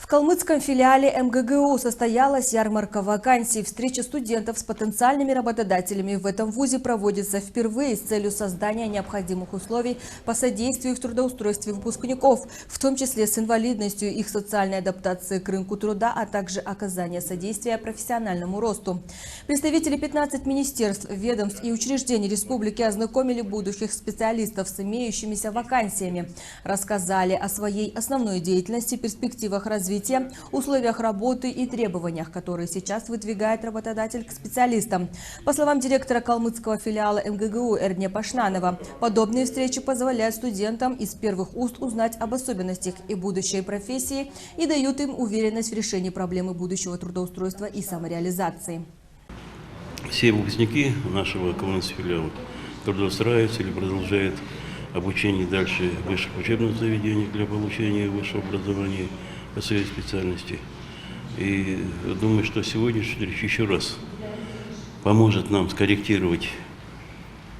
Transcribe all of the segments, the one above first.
калмыцком филиале МГГУ состоялась ярмарка вакансий. Встреча студентов с потенциальными работодателями в этом вузе проводится впервые с целью создания необходимых условий по содействию в трудоустройстве выпускников, в том числе с инвалидностью, их социальной адаптации к рынку труда, а также оказания содействия профессиональному росту. Представители 15 министерств, ведомств и учреждений республики ознакомили будущих специалистов с имеющимися вакансиями, рассказали о своей основной деятельности, перспективах развития, условиях работы и требованиях, которые сейчас выдвигает работодатель к специалистам. По словам директора калмыцкого филиала МГГУ Эрдне Пашнанова, подобные встречи позволяют студентам из первых уст узнать об особенностях и будущей профессии и дают им уверенность в решении проблемы будущего трудоустройства и самореализации. Все выпускники нашего калмыцкого филиала трудоустраиваются или продолжают обучение дальше в высших учебных заведениях для получения высшего образования по своей специальности. И думаю, что сегодняшняя речь еще раз поможет нам скорректировать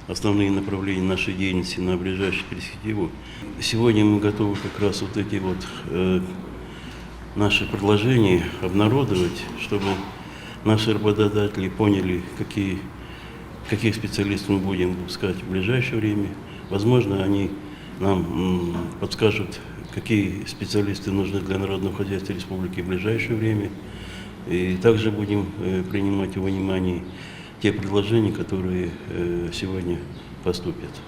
основные направления нашей деятельности на ближайшую перспективу. Сегодня мы готовы как раз вот эти вот наши предложения обнародовать, чтобы наши работодатели поняли, каких специалистов мы будем выпускать в ближайшее время. Возможно, они нам подскажут, какие специалисты нужны для народного хозяйства республики в ближайшее время. И также будем принимать во внимание те предложения, которые сегодня поступят.